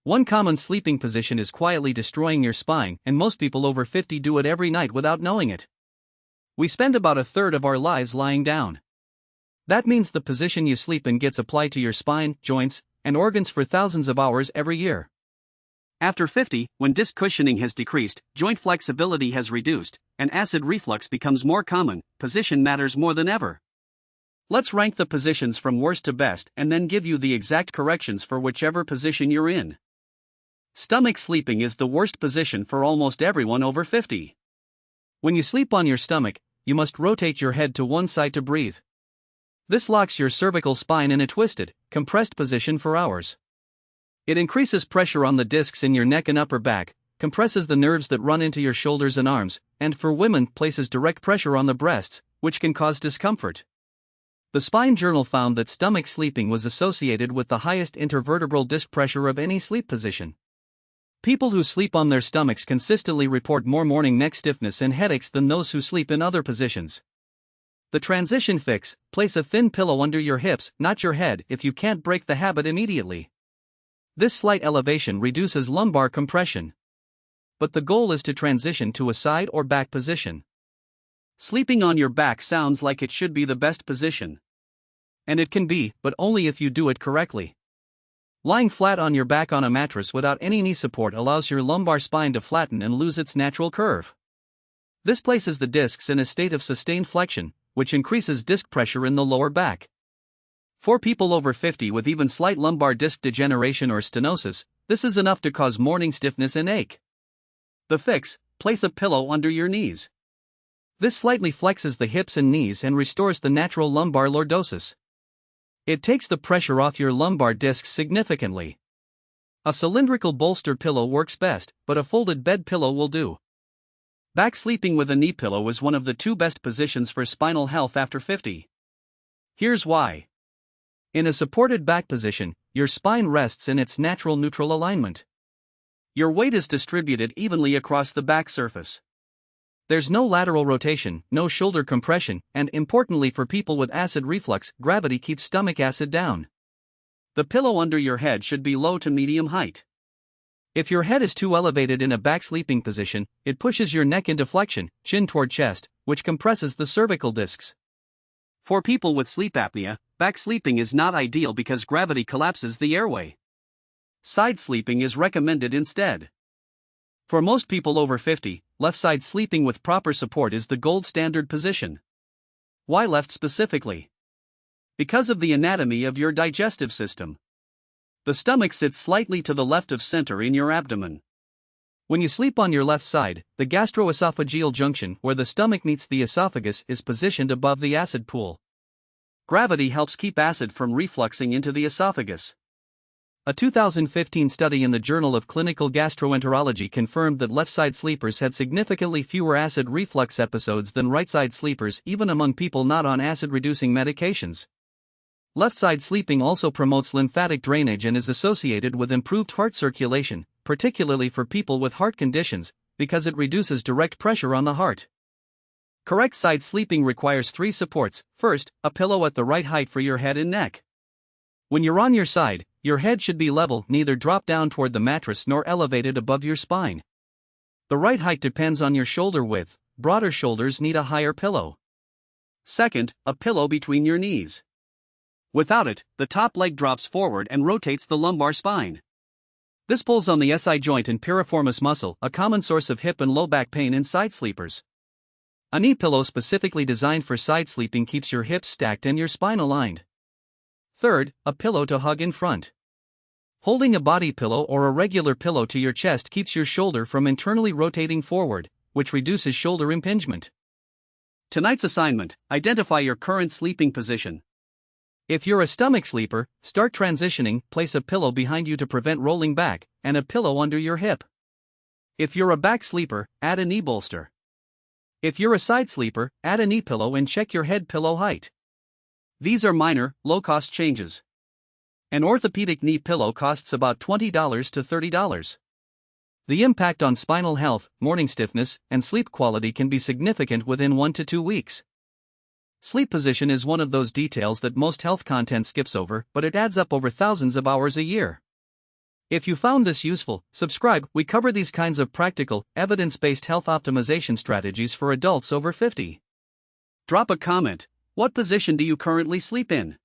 One common sleeping position is quietly destroying your spine, and most people over 50 do it every night without knowing it. We spend about a third of our lives lying down. That means the position you sleep in gets applied to your spine, joints, and organs for thousands of hours every year. After 50, when disc cushioning has decreased, joint flexibility has reduced, and acid reflux becomes more common, position matters more than ever. Let's rank the positions from worst to best and then give you the exact corrections for whichever position you're in. Stomach sleeping is the worst position for almost everyone over 50. When you sleep on your stomach, you must rotate your head to one side to breathe. This locks your cervical spine in a twisted, compressed position for hours. It increases pressure on the discs in your neck and upper back, compresses the nerves that run into your shoulders and arms, and for women places direct pressure on the breasts, which can cause discomfort. The Spine Journal found that stomach sleeping was associated with the highest intervertebral disc pressure of any sleep position. People who sleep on their stomachs consistently report more morning neck stiffness and headaches than those who sleep in other positions. The transition fix: place a thin pillow under your hips, not your head, if you can't break the habit immediately. This slight elevation reduces lumbar compression. But the goal is to transition to a side or back position. Sleeping on your back sounds like it should be the best position. And it can be, but only if you do it correctly. Lying flat on your back on a mattress without any knee support allows your lumbar spine to flatten and lose its natural curve. This places the discs in a state of sustained flexion, which increases disc pressure in the lower back. For people over 50 with even slight lumbar disc degeneration or stenosis, this is enough to cause morning stiffness and ache. The fix: place a pillow under your knees. This slightly flexes the hips and knees and restores the natural lumbar lordosis. It takes the pressure off your lumbar discs significantly. A cylindrical bolster pillow works best, but a folded bed pillow will do. Back sleeping with a knee pillow is one of the two best positions for spinal health after 50. Here's why. In a supported back position, your spine rests in its natural neutral alignment. Your weight is distributed evenly across the back surface. There's no lateral rotation, no shoulder compression, and importantly for people with acid reflux, gravity keeps stomach acid down. The pillow under your head should be low to medium height. If your head is too elevated in a back sleeping position, it pushes your neck into flexion, chin toward chest, which compresses the cervical discs. For people with sleep apnea, back sleeping is not ideal because gravity collapses the airway. Side sleeping is recommended instead. For most people over 50, left side sleeping with proper support is the gold standard position. Why left specifically? Because of the anatomy of your digestive system. The stomach sits slightly to the left of center in your abdomen. When you sleep on your left side, the gastroesophageal junction where the stomach meets the esophagus is positioned above the acid pool. Gravity helps keep acid from refluxing into the esophagus. A 2015 study in the Journal of Clinical Gastroenterology confirmed that left-side sleepers had significantly fewer acid reflux episodes than right-side sleepers, even among people not on acid-reducing medications. Left-side sleeping also promotes lymphatic drainage and is associated with improved heart circulation, particularly for people with heart conditions, because it reduces direct pressure on the heart. Correct side sleeping requires 3 supports. First, a pillow at the right height for your head and neck. When you're on your side, your head should be level, neither drop down toward the mattress nor elevated above your spine. The right height depends on your shoulder width. Broader shoulders need a higher pillow. Second, a pillow between your knees. Without it, the top leg drops forward and rotates the lumbar spine. This pulls on the SI joint and piriformis muscle, a common source of hip and low back pain in side sleepers. A knee pillow specifically designed for side sleeping keeps your hips stacked and your spine aligned. Third, a pillow to hug in front. Holding a body pillow or a regular pillow to your chest keeps your shoulder from internally rotating forward, which reduces shoulder impingement. Tonight's assignment: identify your current sleeping position. If you're a stomach sleeper, start transitioning, place a pillow behind you to prevent rolling back, and a pillow under your hip. If you're a back sleeper, add a knee bolster. If you're a side sleeper, add a knee pillow and check your head pillow height. These are minor, low-cost changes. An orthopedic knee pillow costs about $20 to $30. The impact on spinal health, morning stiffness, and sleep quality can be significant within 1 to 2 weeks. Sleep position is one of those details that most health content skips over, but it adds up over thousands of hours a year. If you found this useful, subscribe. We cover these kinds of practical, evidence-based health optimization strategies for adults over 50. Drop a comment. What position do you currently sleep in?